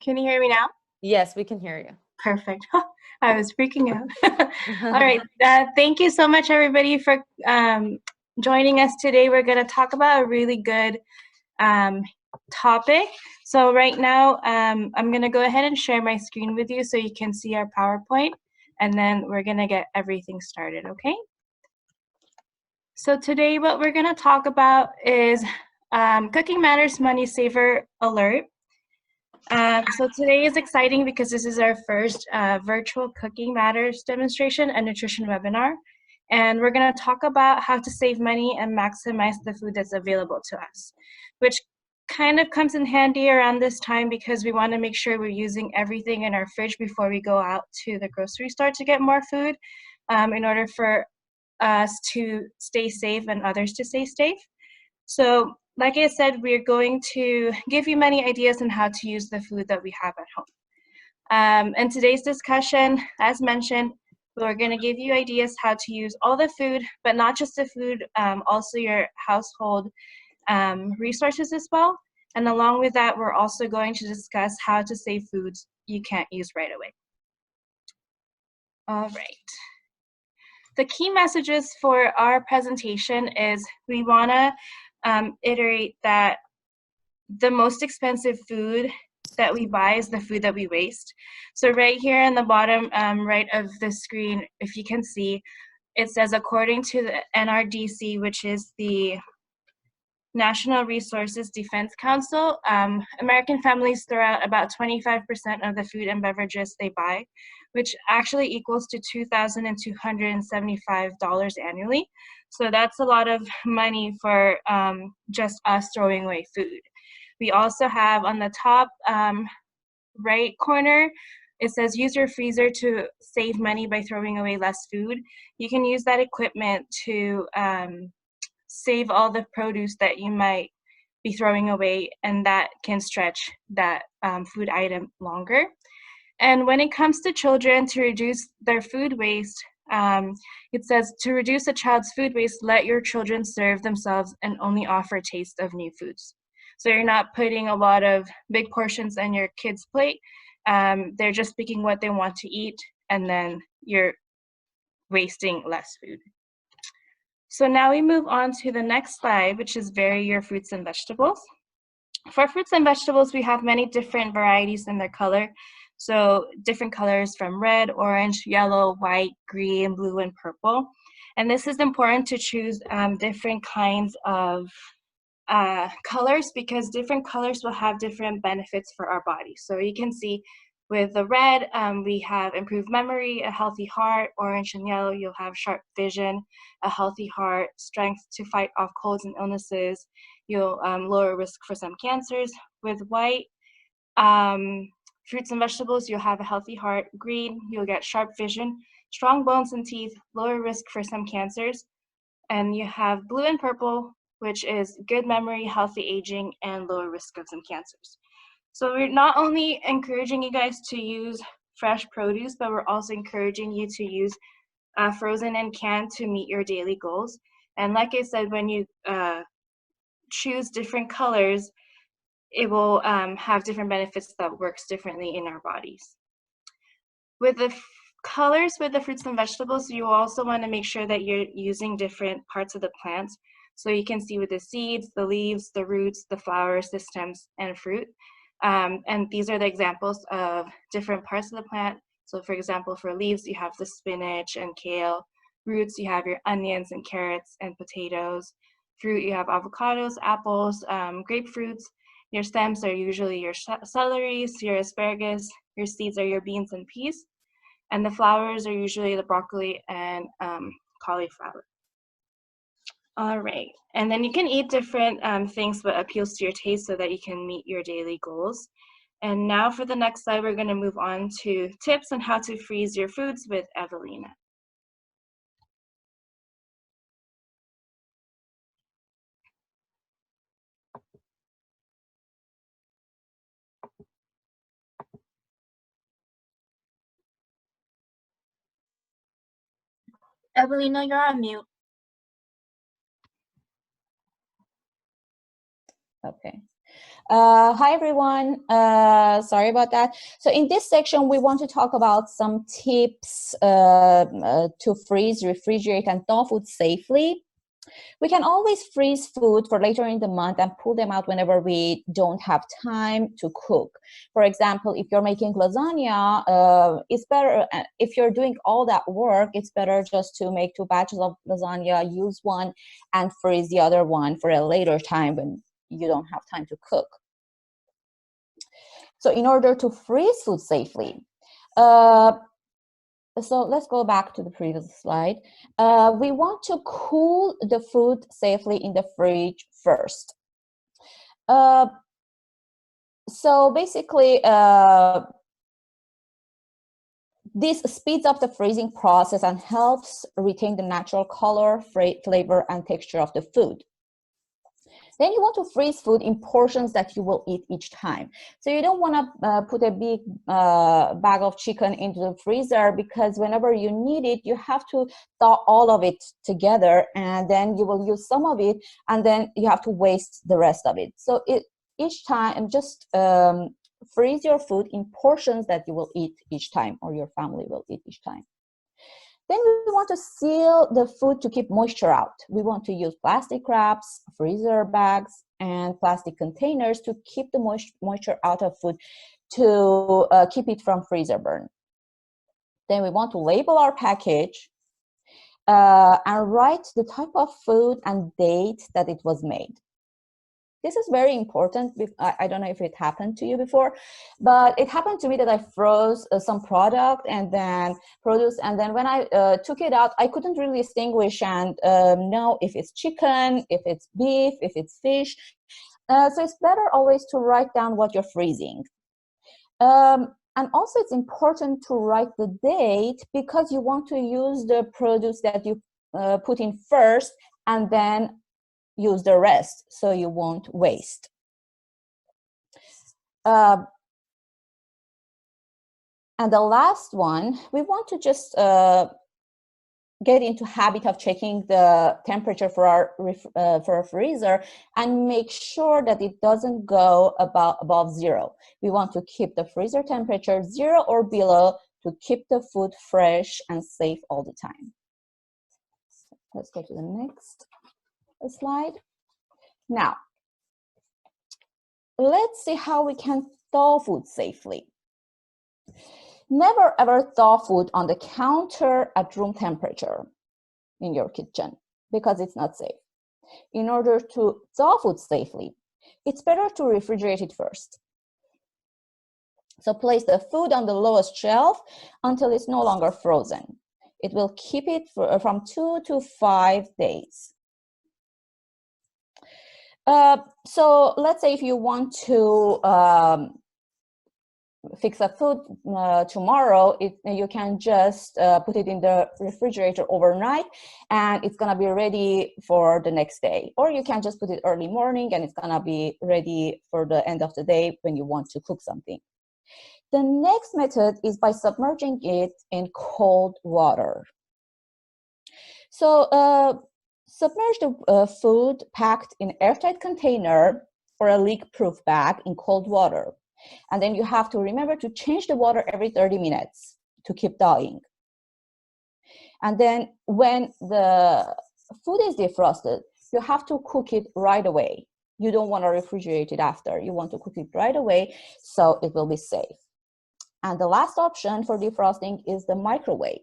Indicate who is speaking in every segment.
Speaker 1: Can you hear me now?
Speaker 2: Yes, we can hear you.
Speaker 1: Perfect. I was freaking out. All right. Thank you so much, everybody, for joining us today. We're going to talk about a really good um, topic. So right now, I'm going to go ahead and share my screen with you so you can see our PowerPoint, and then we're going to get everything started, okay? So today, what we're going to talk about is Cooking Matters Money Saver Alert. So today is exciting because this is our first virtual Cooking Matters demonstration and nutrition webinar. And we're going to talk about how to save money and maximize the food that's available to us, which kind of comes in handy around this time because we want to make sure we're using everything in our fridge before we go out to the grocery store to get more food in order for us to stay safe and others to stay safe. So like I said, we're going to give you many ideas on how to use the food that we have at home. In today's discussion, as mentioned, we're going to give you ideas how to use all the food, but not just the food, also your household resources as well. And along with that, we're also going to discuss how to save foods you can't use right away. All right. The key messages for our presentation is we want to iterate that the most expensive food that we buy is the food that we waste. So right here in the bottom right of the screen, if you can see, it says according to the NRDC, which is the National Resources Defense Council, American families throw out about 25% of the food and beverages they buy, which actually equals to $2,275 annually. So that's a lot of money for just us throwing away food. We also have on the top right corner, it says use your freezer to save money by throwing away less food. You can use that equipment to save all the produce that you might be throwing away, and that can stretch that food item longer. And when it comes to children, to reduce their food waste, it says to reduce a child's food waste, let your children serve themselves and only offer taste of new foods. So you're not putting a lot of big portions on your kid's plate. They're just picking what they want to eat, and then you're wasting less food. So now we move on to the next slide, which is vary your fruits and vegetables. For fruits and vegetables, we have many different varieties in their color. So different colors from red, orange, yellow, white, green, blue, and purple. And this is important to choose different kinds of colors because different colors will have different benefits for our body. So you can see with the red, we have improved memory, a healthy heart. Orange and yellow, you'll have sharp vision, a healthy heart, strength to fight off colds and illnesses. You'll lower risk for some cancers. With white fruits and vegetables, you'll have a healthy heart. Green, you'll get sharp vision, strong bones and teeth, lower risk for some cancers. And you have blue and purple, which is good memory, healthy aging, and lower risk of some cancers. So we're not only encouraging you guys to use fresh produce, but we're also encouraging you to use frozen and canned to meet your daily goals. And like I said, when you choose different colors, it will have different benefits that works differently in our bodies. With the colors with the fruits and vegetables, you also want to make sure that you're using different parts of the plant. So you can see with the seeds, the leaves, the roots, the flowers, the stems, and fruit. And these are the examples of different parts of the plant. So for example, for leaves, you have the spinach and kale. Roots, you have your onions and carrots and potatoes. Fruit, you have avocados, apples, grapefruits. Your stems are usually your celery, your asparagus. Your seeds are your beans and peas. And the flowers are usually the broccoli and cauliflower. All right, and then you can eat different things what appeals to your taste so that you can meet your daily goals. And now for the next slide, we're going to move on to tips on how to freeze your foods with Evelina. Evelina, you're on mute.
Speaker 2: Okay. Hi, everyone. Sorry about that. So in this section, we want to talk about some tips to freeze, refrigerate, and thaw food safely. We can always freeze food for later in the month and pull them out whenever we don't have time to cook. For example, if you're making lasagna, it's better, if you're doing all that work, it's better just to make 2 batches of lasagna, use one, and freeze the other one for a later time when you don't have time to cook. So in order to freeze food safely, so let's go back to the previous slide. We want to cool the food safely in the fridge first. So basically, this speeds up the freezing process and helps retain the natural color, flavor, and texture of the food. Then you want to freeze food in portions that you will eat each time. So you don't want to put a big bag of chicken into the freezer, because whenever you need it, you have to thaw all of it together, and then you will use some of it, and then you have to waste the rest of it. So each time, just freeze your food in portions that you will eat each time, or your family will eat each time. Then we want to seal the food to keep moisture out. We want to use plastic wraps, freezer bags, and plastic containers to keep the moisture out of food, to keep it from freezer burn. Then we want to label our package and write the type of food and date that it was made. This is very important. I don't know if it happened to you before, but it happened to me that I froze some product and then produce, and then when I took it out, I couldn't really distinguish and know if it's chicken, if it's beef, if it's fish. So it's better always to write down what you're freezing. And also it's important to write the date, because you want to use the produce that you put in first and then use the rest, so you won't waste. And the last one, we want to just get into habit of checking the temperature for our freezer and make sure that it doesn't go above 0. We want to keep the freezer temperature 0 or below to keep the food fresh and safe all the time. Let's go to the next slide. Now, let's see how we can thaw food safely. Never ever thaw food on the counter at room temperature in your kitchen, because it's not safe. In order to thaw food safely, it's better to refrigerate it first. So place the food on the lowest shelf until it's no longer frozen. It will keep it from 2 to 5 days. So let's say if you want to fix a food tomorrow, you can just put it in the refrigerator overnight, and it's gonna be ready for the next day. Or you can just put it early morning, and it's gonna be ready for the end of the day when you want to cook something. The next method is by submerging it in cold water. So submerge the food packed in airtight container or a leak-proof bag in cold water. And then you have to remember to change the water every 30 minutes to keep thawing. And then when the food is defrosted, you have to cook it right away. You don't want to refrigerate it after. You want to cook it right away so it will be safe. And the last option for defrosting is the microwave.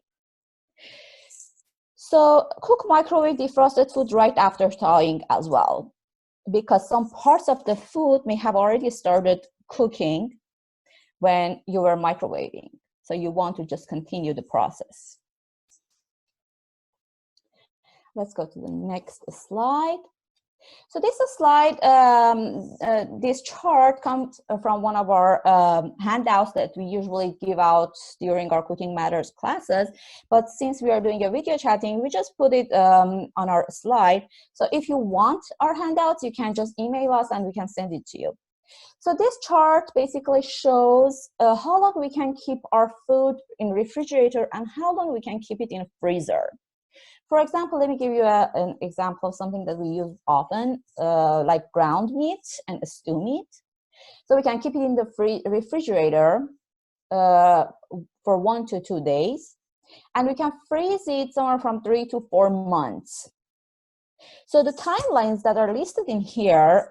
Speaker 2: So cook microwave defrosted food right after thawing as well, because some parts of the food may have already started cooking when you were microwaving. So you want to just continue the process. Let's go to the next slide. So this slide, this chart comes from one of our handouts that we usually give out during our Cooking Matters classes. But since we are doing a video chatting, we just put it on our slide. So if you want our handouts, you can just email us and we can send it to you. So this chart basically shows how long we can keep our food in refrigerator and how long we can keep it in freezer. For example, let me give you an example of something that we use often, like ground meat and stew meat. So we can keep it in the refrigerator for 1 to 2 days, and we can freeze it somewhere from 3 to 4 months. So the timelines that are listed in here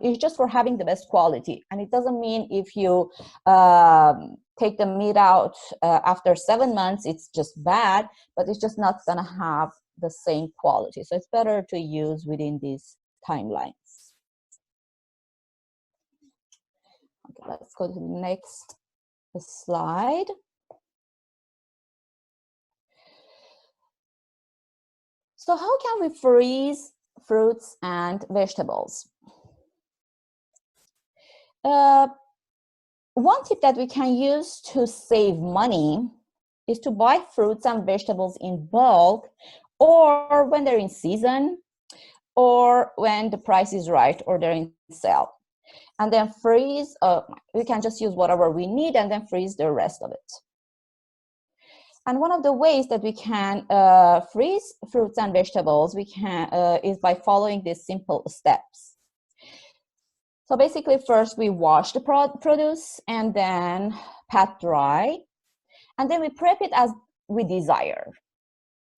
Speaker 2: is just for having the best quality, and it doesn't mean if you take the meat out after 7 months, it's just bad, but it's just not gonna have the same quality. So it's better to use within these timelines. Okay, let's go to the next slide. So how can we freeze fruits and vegetables? One tip that we can use to save money is to buy fruits and vegetables in bulk, or when they're in season, or when the price is right, or they're in sale. And then freeze, we can just use whatever we need and then freeze the rest of it. And one of the ways that we can freeze fruits and vegetables is by following these simple steps. So basically, first we wash the produce and then pat dry, and then we prep it as we desire.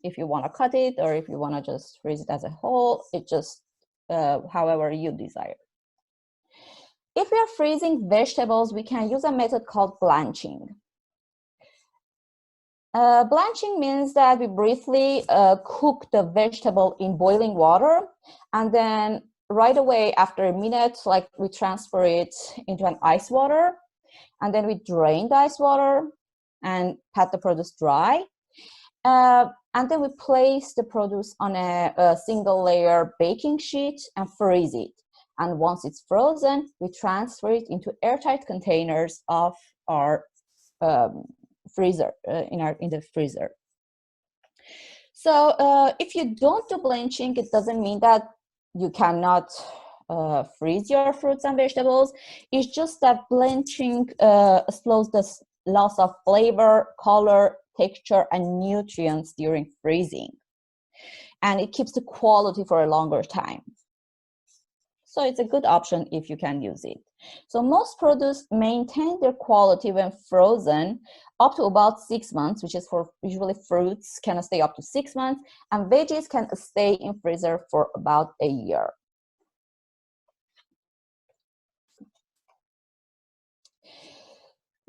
Speaker 2: If you want to cut it, or if you want to just freeze it as a whole, it just however you desire. If we are freezing vegetables, we can use a method called blanching. Blanching means that we briefly cook the vegetable in boiling water, and then right away after a minute, like, we transfer it into an ice water, and then we drain the ice water and pat the produce dry. And then we place the produce on a single layer baking sheet and freeze it. And once it's frozen, we transfer it into airtight containers of our freezer, in the freezer. So if you don't do blanching, it doesn't mean that you cannot freeze your fruits and vegetables. It's just that blanching slows the loss of flavor, color, texture, and nutrients during freezing, and it keeps the quality for a longer time. So it's a good option if you can use it. So most produce maintain their quality when frozen up to about 6 months, which is for usually fruits can stay up to 6 months, and veggies can stay in freezer for about a year.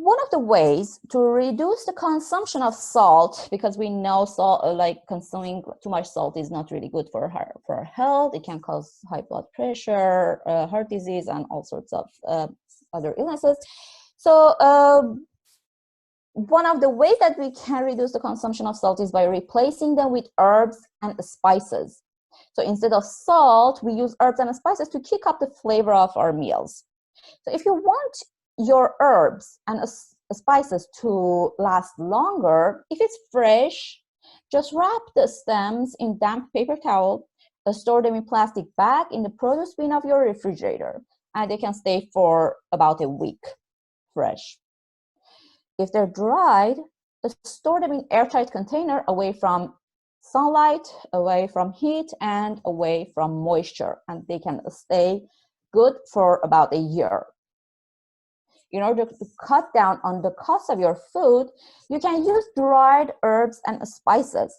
Speaker 2: One of the ways to reduce the consumption of salt, because we know salt, like consuming too much salt is not really good for our health. It can cause high blood pressure, heart disease, and all sorts of other illnesses. So one of the ways that we can reduce the consumption of salt is by replacing them with herbs and spices. So instead of salt, we use herbs and spices to kick up the flavor of our meals. So if you want your herbs and spices to last longer, if it's fresh, just wrap the stems in damp paper towel, store them in plastic bag in the produce bin of your refrigerator, and they can stay for about a week fresh. If they're dried, store them in airtight container away from sunlight, away from heat, and away from moisture, and they can stay good for about a year. In order to cut down on the cost of your food, you can use dried herbs and spices,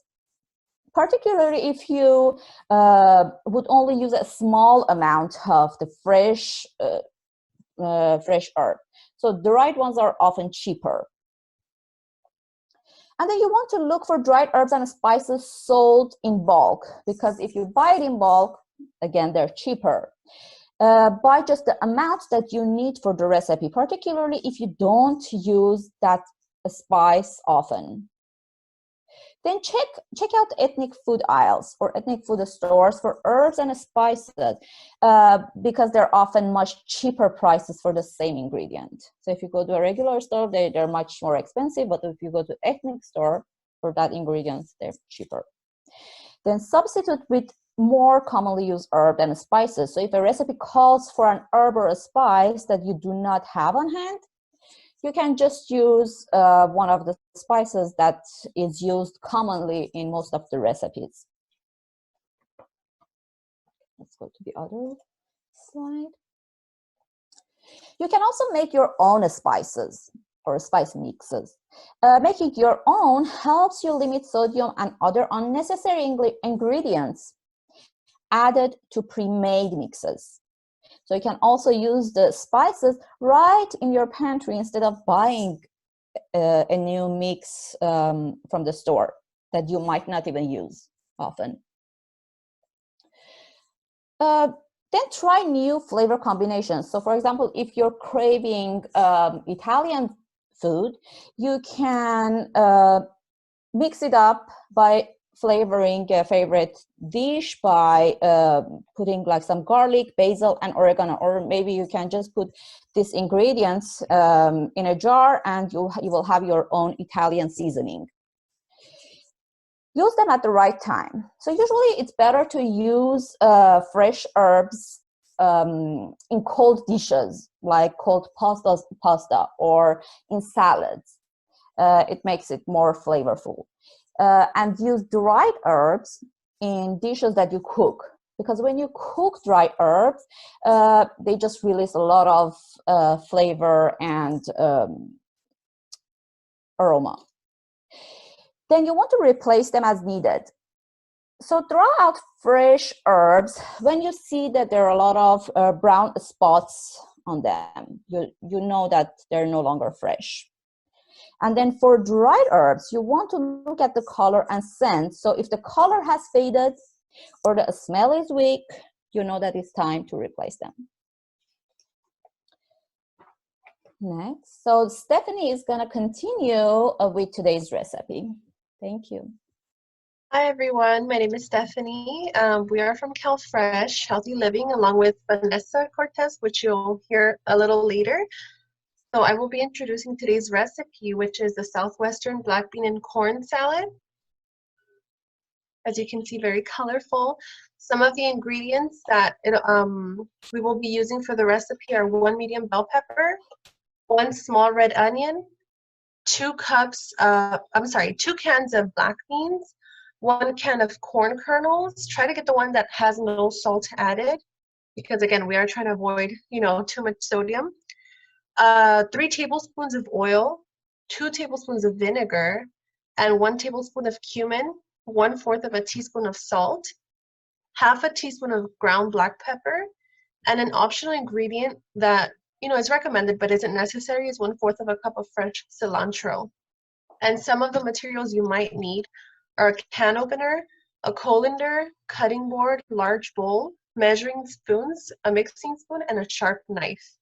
Speaker 2: particularly if you would only use a small amount of the fresh herb. So dried ones are often cheaper. And then you want to look for dried herbs and spices sold in bulk, because if you buy it in bulk, again, they're cheaper. Buy just the amount that you need for the recipe, particularly if you don't use that spice often. Then check out ethnic food aisles or ethnic food stores for herbs and spices, because they're often much cheaper prices for the same ingredient. So if you go to a regular store, they're much more expensive, but if you go to ethnic store for that ingredient, they're cheaper. Then substitute with more commonly used herbs and spices. So if a recipe calls for an herb or a spice that you do not have on hand, you can just use one of the spices that is used commonly in most of the recipes. Let's go to the other slide. You can also make your own spices or spice mixes. Making your own helps you limit sodium and other unnecessary ingredients added to pre-made mixes. So you can also use the spices right in your pantry instead of buying a new mix from the store that you might not even use often. Then try new flavor combinations. So for example, if you're craving Italian food, you can mix it up by flavoring a favorite dish by putting like some garlic, basil, and oregano, or maybe you can just put these ingredients in a jar and you will have your own Italian seasoning. Use them at the right time. So usually it's better to use fresh herbs in cold dishes, like cold pasta or in salads. It makes it more flavorful. And use dried herbs in dishes that you cook. Because when you cook dry herbs, they just release a lot of flavor and aroma. Then you want to replace them as needed. So throw out fresh herbs when you see that there are a lot of brown spots on them. You know that they're no longer fresh. And then for dried herbs, you want to look at the color and scent. So if the color has faded or the smell is weak, you know that it's time to replace them. Next, so Stephanie is going to continue with today's recipe. Thank you.
Speaker 3: Hi everyone, my name is Stephanie. We are from CalFresh Healthy Living along with Vanessa Cortez, which you'll hear a little later. So I will be introducing today's recipe, which is the Southwestern black bean and corn salad. As you can see, very colorful. Some of the ingredients that we will be using for the recipe are 1 medium bell pepper, 1 small red onion, 2 cans of black beans, 1 can of corn kernels. Try to get the one that has no salt added, because again, we are trying to avoid, too much sodium. 3 tablespoons of oil, 2 tablespoons of vinegar, and 1 tablespoon of cumin, 1/4 of a teaspoon of salt, 1/2 teaspoon of ground black pepper, and an optional ingredient that is recommended but isn't necessary is 1/4 of a cup of fresh cilantro. And some of the materials you might need are a can opener, a colander, cutting board, large bowl, measuring spoons, a mixing spoon, and a sharp knife.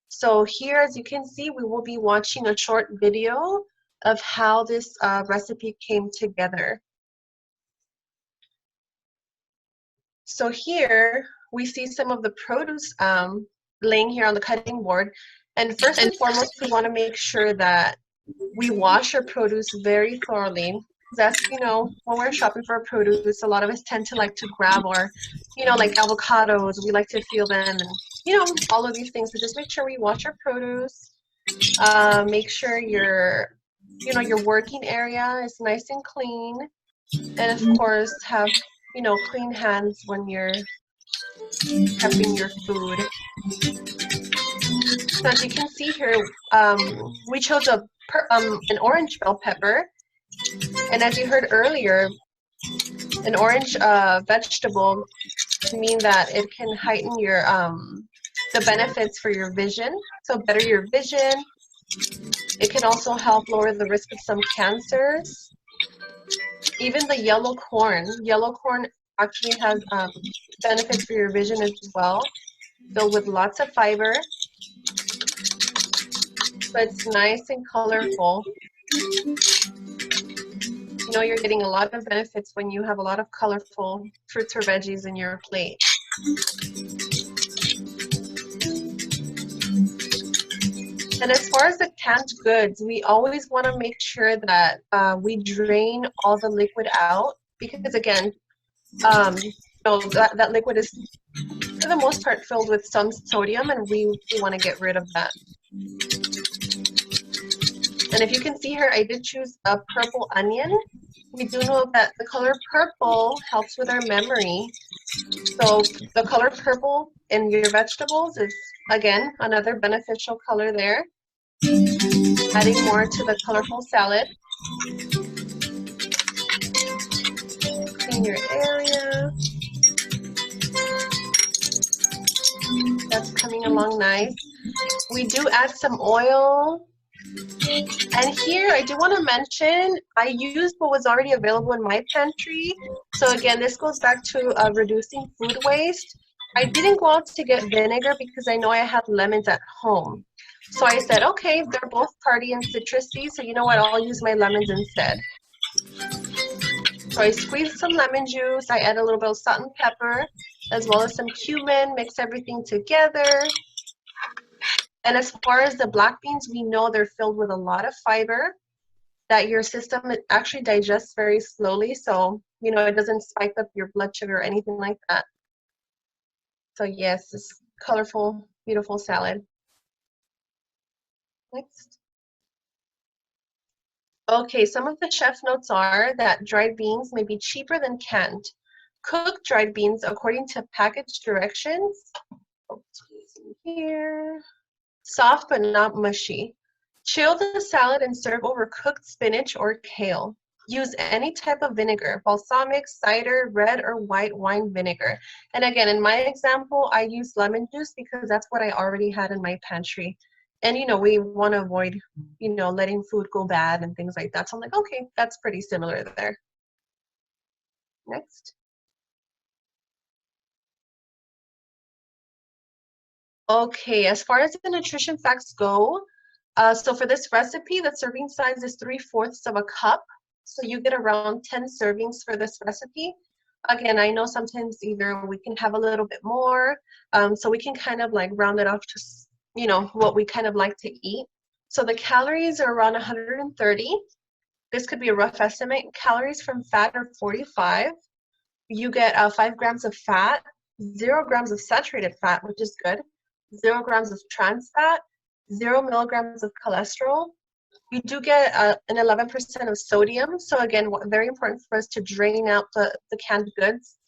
Speaker 3: So here, as you can see, we will be watching a short video of how this recipe came together. So here we see some of the produce laying here on the cutting board. And first and foremost, we want to make sure that we wash our produce very thoroughly. That's, when we're shopping for produce, a lot of us tend to like to grab our, like avocados, we like to feel them and, all of these things. So just make sure we wash our produce. Make sure your working area is nice and clean. And of course, have, clean hands when you're prepping your food. So as you can see here, we chose an orange bell pepper. And as you heard earlier, an orange vegetable mean that it can heighten your the benefits for your vision, so better your vision. It can also help lower the risk of some cancers. Even the yellow corn actually has benefits for your vision as well, filled with lots of fiber. So it's nice and colorful. You're getting a lot of benefits when you have a lot of colorful fruits or veggies in your plate. And as far as the canned goods, we always want to make sure that we drain all the liquid out, because again, that liquid is for the most part filled with some sodium, and we want to get rid of that. And if you can see here, I did choose a purple onion. We do know that the color purple helps with our memory. So the color purple in your vegetables is, again, another beneficial color there. Adding more to the colorful salad. Clean your area. That's coming along nice. We do add some oil. And here I do want to mention, I used what was already available in my pantry. So again, this goes back to reducing food waste. I didn't go out to get vinegar because I know I have lemons at home. So I said, okay, they're both party and citrusy, so you know what, I'll use my lemons instead. So I squeezed some lemon juice, I add a little bit of salt and pepper, as well as some cumin, mix everything together. And as far as the black beans, we know they're filled with a lot of fiber that your system actually digests very slowly. So, you know, it doesn't spike up your blood sugar or anything like that. So yes, this colorful, beautiful salad. Next. Okay, some of the chef notes are that dried beans may be cheaper than canned. Cook dried beans according to package directions. Here. Soft but not mushy. Chill the salad and serve over cooked spinach or kale. Use any type of vinegar, balsamic, cider, red or white wine vinegar. And again, in my example, I use lemon juice because that's what I already had in my pantry. And you know, we want to avoid, you know, letting food go bad and things like that. So I'm like, okay, that's pretty similar there. Next. Okay, as far as the nutrition facts go, so for this recipe, the serving size is 3/4 of a cup. So you get around 10 servings for this recipe. Again, I know sometimes either we can have a little bit more, so we can kind of like round it off to, you know, what we kind of like to eat. So the calories are around 130. This could be a rough estimate. Calories from fat are 45. You get 5 grams of fat, 0 grams of saturated fat, which is good, 0 grams of trans fat, 0 milligrams of cholesterol. You do get an 11% of sodium. So again, very important for us to drain out the canned goods.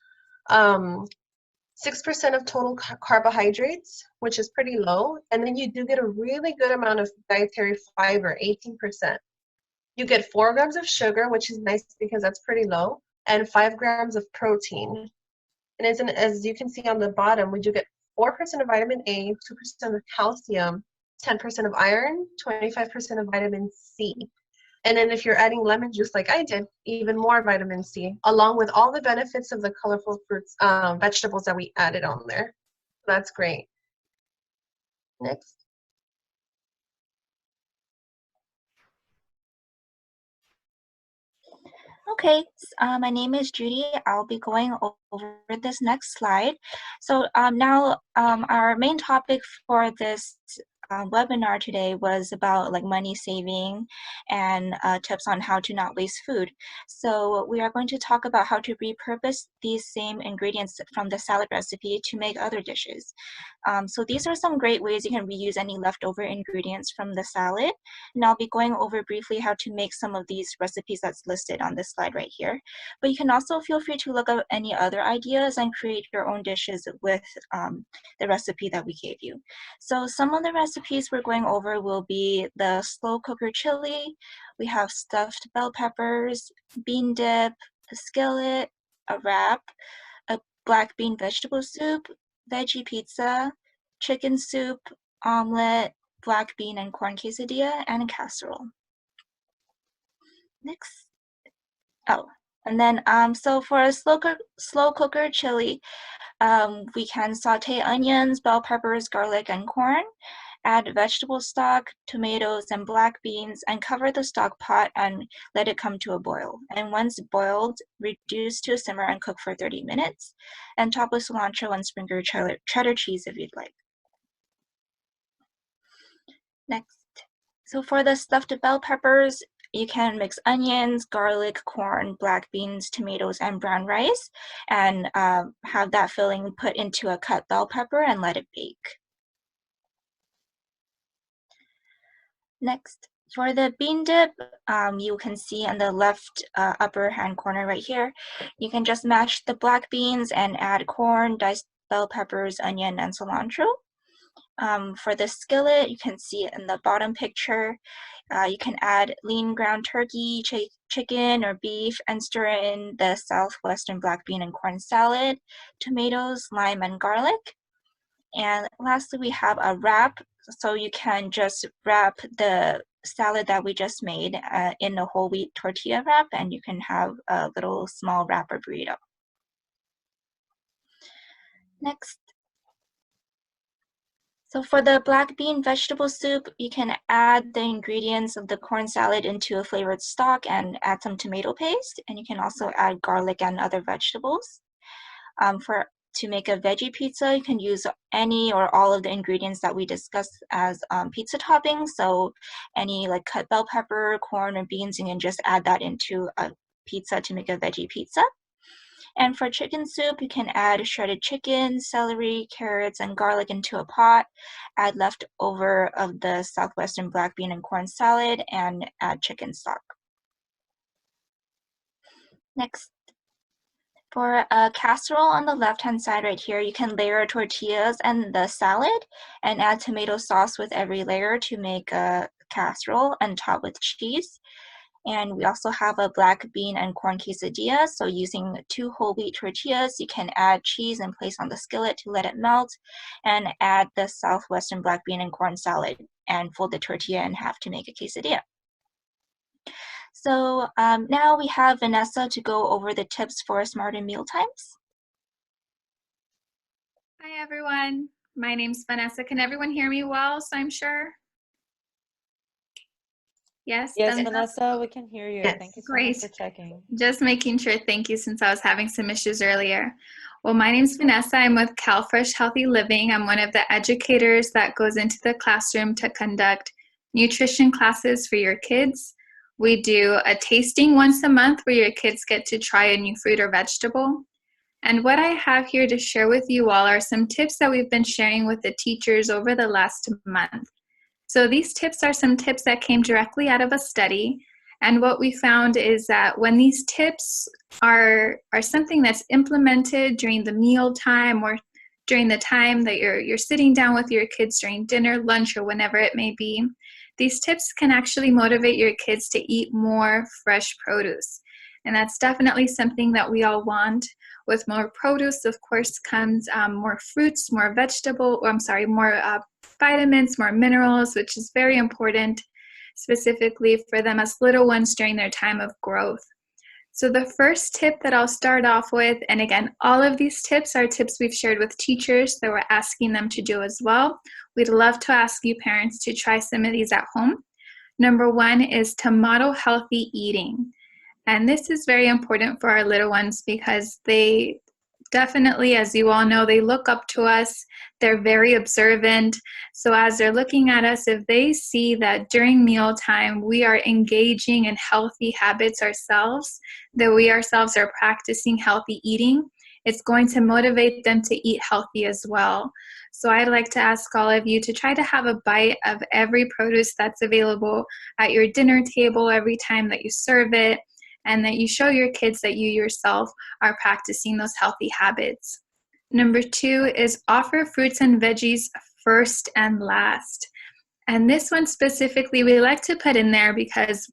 Speaker 3: 6% of total carbohydrates, which is pretty low. And then you do get a really good amount of dietary fiber, 18%. You get 4 grams of sugar, which is nice because that's pretty low, and 5 grams of protein. And as you can see on the bottom, we do get 4% of vitamin A, 2% of calcium, 10% of iron, 25% of vitamin C. And then if you're adding lemon juice like I did, even more vitamin C, along with all the benefits of the colorful fruits, vegetables that we added on there. That's great. Next.
Speaker 4: Okay, my name is Judy. I'll be going over this next slide. So now our main topic for this webinar today was about like money saving and tips on how to not waste food. So we are going to talk about how to repurpose these same ingredients from the salad recipe to make other dishes. So these are some great ways you can reuse any leftover ingredients from the salad. And I'll be going over briefly how to make some of these recipes that's listed on this slide right here. But you can also feel free to look up any other ideas and create your own dishes with the recipe that we gave you. So some of the recipes we're going over will be the slow cooker chili. We have stuffed bell peppers, bean dip, a skillet, a wrap, a black bean vegetable soup, veggie pizza, chicken soup, omelet, black bean and corn quesadilla, and a casserole. Next. Oh, and then so for a slow cooker chili, we can saute onions, bell peppers, garlic, and corn. Add vegetable stock, tomatoes, and black beans, and cover the stock pot and let it come to a boil. And once boiled, reduce to a simmer and cook for 30 minutes. And top with cilantro and sprinkle cheddar cheese if you'd like. Next. So for the stuffed bell peppers, you can mix onions, garlic, corn, black beans, tomatoes, and brown rice, and have that filling put into a cut bell pepper and let it bake. Next, for the bean dip, you can see on the left upper hand corner right here, you can just mash the black beans and add corn, bell peppers, onion, and cilantro. For the skillet, you can see it in the bottom picture. You can add lean ground turkey, chicken, or beef, and stir in the southwestern black bean and corn salad, tomatoes, lime, and garlic. And lastly, we have a wrap. So you can just wrap the salad that we just made in a whole wheat tortilla wrap, and you can have a little small wrapper burrito. Next. So for the black bean vegetable soup, you can add the ingredients of the corn salad into a flavored stock and add some tomato paste, and you can also add garlic and other vegetables. To make a veggie pizza, you can use any or all of the ingredients that we discussed as pizza toppings. So any like cut bell pepper, corn, or beans, you can just add that into a pizza to make a veggie pizza. And for chicken soup, you can add shredded chicken, celery, carrots, and garlic into a pot, add leftover of the southwestern black bean and corn salad, and add chicken stock. Next. For a casserole on the left-hand side right here, you can layer tortillas and the salad and add tomato sauce with every layer to make a casserole and top with cheese. And we also have a black bean and corn quesadilla. So using 2 whole wheat tortillas, you can add cheese and place on the skillet to let it melt, and add the southwestern black bean and corn salad and fold the tortilla in half to make a quesadilla. So now we have Vanessa to go over the tips for smarter meal times.
Speaker 5: Hi everyone, my name's Vanessa. Can everyone hear me well, so I'm sure? Yes?
Speaker 6: Yes, Vanessa, we can hear you.
Speaker 3: Yes.
Speaker 6: Thank you so
Speaker 5: Great.
Speaker 6: much for checking.
Speaker 5: Just making sure, thank you, since I was having some issues earlier. Well, my name's Vanessa. I'm with CalFresh Healthy Living. I'm one of the educators that goes into the classroom to conduct nutrition classes for your kids. We do a tasting once a month where your kids get to try a new fruit or vegetable. And what I have here to share with you all are some tips that we've been sharing with the teachers over the last month. So these tips are some tips that came directly out of a study. And what we found is that when these tips are something that's implemented during the meal time or during the time that you're sitting down with your kids during dinner, lunch, or whenever it may be, these tips can actually motivate your kids to eat more fresh produce. And that's definitely something that we all want. With more produce, of course, comes more fruits, more more vitamins, more minerals, which is very important, specifically for them as little ones during their time of growth. So the first tip that I'll start off with, and again, all of these tips are tips we've shared with teachers that we're asking them to do as well. We'd love to ask you parents to try some of these at home. Number 1 is to model healthy eating. And this is very important for our little ones because they definitely, as you all know, they look up to us. They're very observant. So as they're looking at us, if they see that during mealtime we are engaging in healthy habits ourselves, that we ourselves are practicing healthy eating, it's going to motivate them to eat healthy as well. So I'd like to ask all of you to try to have a bite of every produce that's available at your dinner table every time that you serve it, and that you show your kids that you yourself are practicing those healthy habits. Number 2 is offer fruits and veggies first and last. And this one specifically we like to put in there because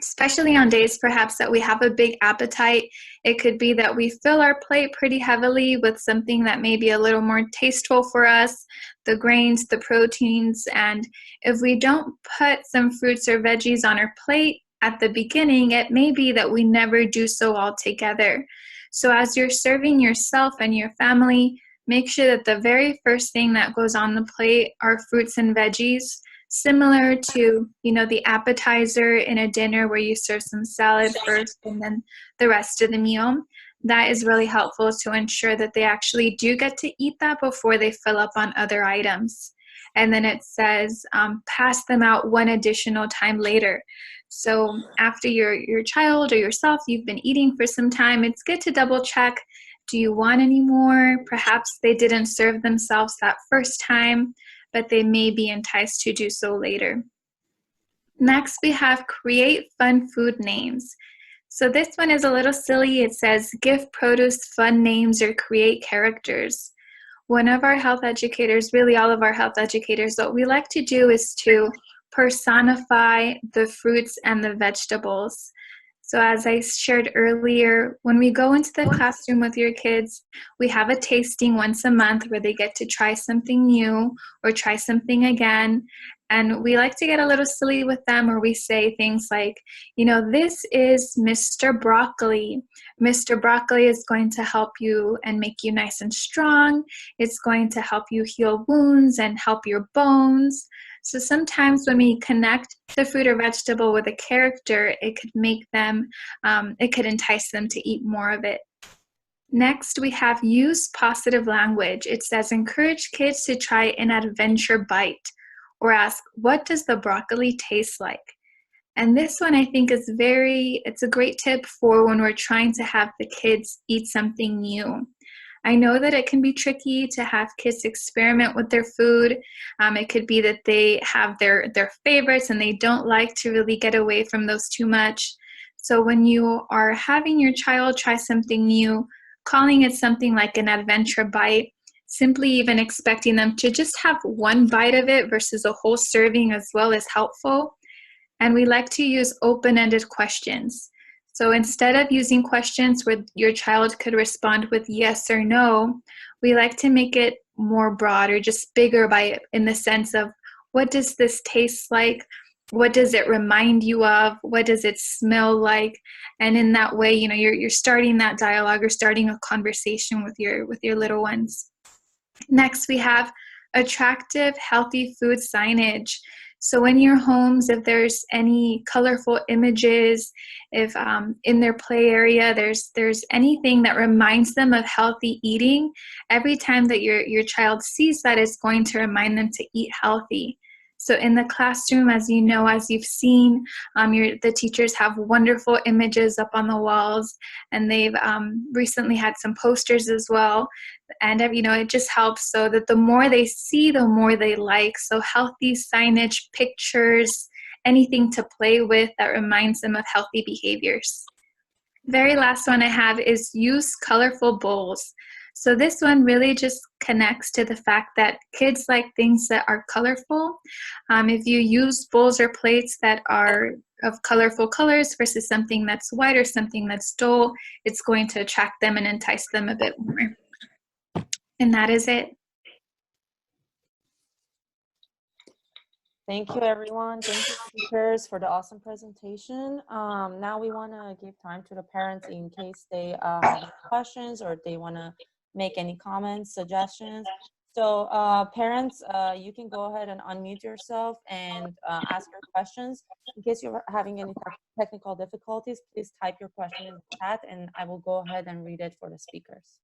Speaker 5: especially on days perhaps that we have a big appetite, it could be that we fill our plate pretty heavily with something that may be a little more tasteful for us, the grains, the proteins, and if we don't put some fruits or veggies on our plate at the beginning, it may be that we never do so altogether. So as you're serving yourself and your family, make sure that the very first thing that goes on the plate are fruits and veggies, similar to, the appetizer in a dinner where you serve some salad first and then the rest of the meal. That is really helpful to ensure that they actually do get to eat that before they fill up on other items. And then it says, pass them out one additional time later. So after your child or yourself, you've been eating for some time, it's good to double check, do you want any more? Perhaps they didn't serve themselves that first time, but they may be enticed to do so later. Next, we have create fun food names. So this one is a little silly. It says, give produce fun names or create characters. one of our health educators, really all of our health educators, what we like to do is to personify the fruits and the vegetables. So as I shared earlier, when we go into the classroom with your kids, we have a tasting once a month where they get to try something new or try something again. And we like to get a little silly with them, or we say things like, you know, this is Mr. Broccoli. Mr. Broccoli is going to help you and make you nice and strong. It's going to help you heal wounds and help your bones. So sometimes when we connect the fruit or vegetable with a character, it could make them, it could entice them to eat more of it. Next, we have use positive language. It says, encourage kids to try an adventure bite, or ask, what does the broccoli taste like? And this one I think is it's a great tip for when we're trying to have the kids eat something new. I know that it can be tricky to have kids experiment with their food. It could be that they have their favorites and they don't like to really get away from those too much. So when you are having your child try something new, calling it something like an adventure bite, simply even expecting them to just have one bite of it versus a whole serving as well is helpful. And we like to use open-ended questions. So instead of using questions where your child could respond with yes or no, we like to make it more broad or just bigger in the sense of, what does this taste like? What does it remind you of? What does it smell like? And in that way, you know, you're starting that dialogue or starting a conversation with your little ones. Next, we have attractive, healthy food signage. So in your homes, if there's any colorful images, if in their play area there's anything that reminds them of healthy eating, every time that your child sees that, it's going to remind them to eat healthy. So in the classroom, as you know, as you've seen, the teachers have wonderful images up on the walls, and they've recently had some posters as well. And you know, it just helps so that the more they see, the more they like. So healthy signage, pictures, anything to play with that reminds them of healthy behaviors. Very last one I have is use colorful bowls. So this one really just connects to the fact that kids like things that are colorful. If you use bowls or plates that are of colorful colors versus something that's white or something that's dull, it's going to attract them and entice them a bit more. And that is it.
Speaker 6: Thank you, everyone. Thank you, speakers, for the awesome presentation. Now we want to give time to the parents in case they have questions or they want to make any comments, suggestions. So parents, you can go ahead and unmute yourself and ask your questions. In case you're having any technical difficulties, please type your question in the chat and I will go ahead and read it for the speakers.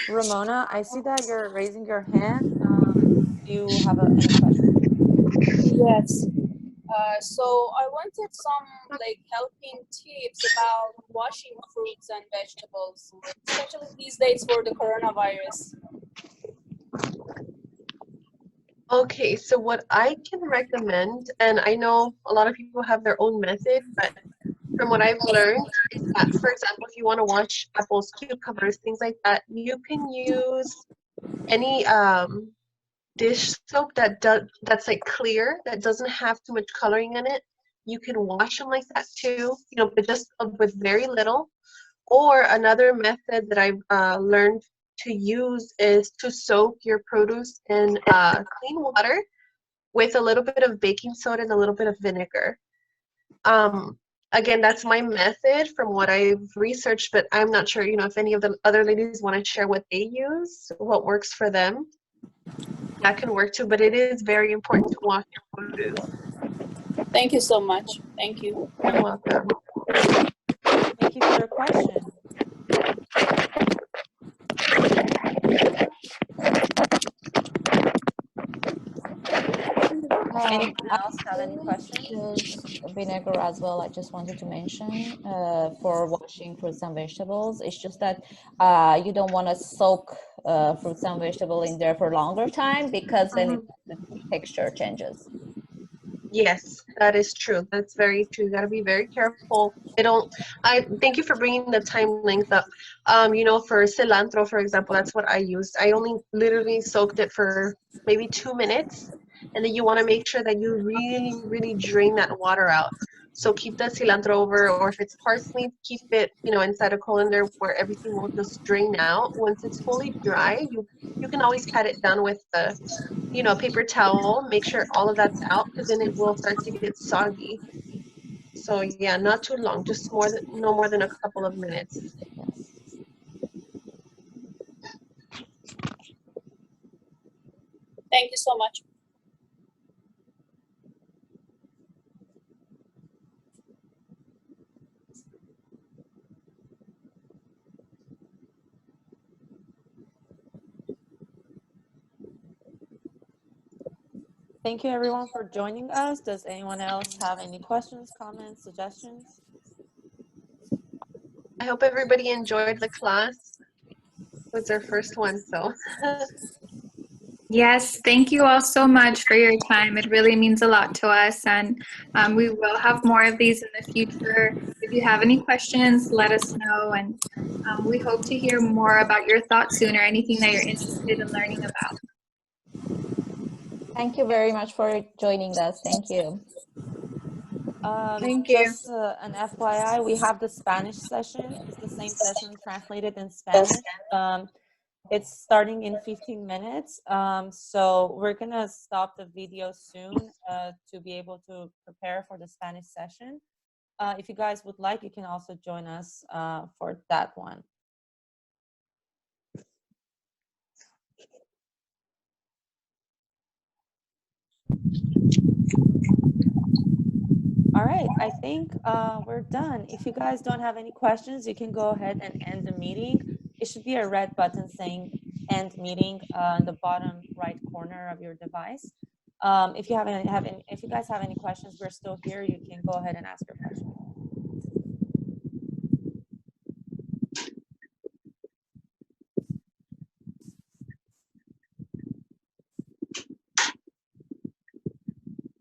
Speaker 6: Ramona, I see that you're raising your hand. Do you have any questions?
Speaker 7: Yes. So I wanted some like helping tips about washing fruits and vegetables, especially these days for the coronavirus.
Speaker 3: Okay, so what I can recommend, and I know a lot of people have their own method, but from what I've learned is that, for example, if you want to wash apples, cucumbers, things like that, you can use any dish soap that's like clear, that doesn't have too much coloring in it. You can wash them like that too, you know, but just with very little. Or another method that I've learned to use is to soak your produce in clean water with a little bit of baking soda and a little bit of vinegar. Again, that's my method from what I've researched, but I'm not sure, you know, if any of the other ladies want to share what they use, what works for them. That can work too, but it is very important to wash your produce.
Speaker 7: Thank you so much. Thank you.
Speaker 3: You're welcome.
Speaker 6: Thank you for your question.
Speaker 2: Anyone else have any questions? Vinegar as well, I just wanted to mention for washing fruits and vegetables. It's just that you don't want to soak fruits and vegetable in there for longer time because then the texture changes.
Speaker 3: Yes, that is true. That's very true. You got to be very careful. I thank you for bringing the time length up. For cilantro, for example, that's what I used. I only literally soaked it for maybe 2 minutes. And then you want to make sure that you really, really drain that water out. So keep the cilantro over, or if it's parsley, keep it, inside a colander where everything will just drain out. Once it's fully dry, you can always pat it down with the paper towel, make sure all of that's out because then it will start to get soggy. So yeah, not too long, just no more than a couple of minutes.
Speaker 2: Yes.
Speaker 7: Thank you so much.
Speaker 6: Thank you everyone for joining us. Does anyone else have any questions, comments, suggestions?
Speaker 3: I hope everybody enjoyed the class. It was their first one, so.
Speaker 5: Yes, thank you all so much for your time. It really means a lot to us, and we will have more of these in the future. If you have any questions, let us know, and we hope to hear more about your thoughts soon or anything that you're interested in learning about.
Speaker 2: Thank you very much for joining us. Thank you.
Speaker 5: Thank you.
Speaker 6: Just an FYI, we have the Spanish session. It's the same session translated in Spanish. It's starting in 15 minutes. So we're gonna stop the video soon to be able to prepare for the Spanish session. If you guys would like, you can also join us for that one. All right, I think we're done. If you guys don't have any questions, you can go ahead and end the meeting. It should be a red button saying end meeting in the bottom right corner of your device. If you guys have any questions, we're still here. You can go ahead and ask your questions.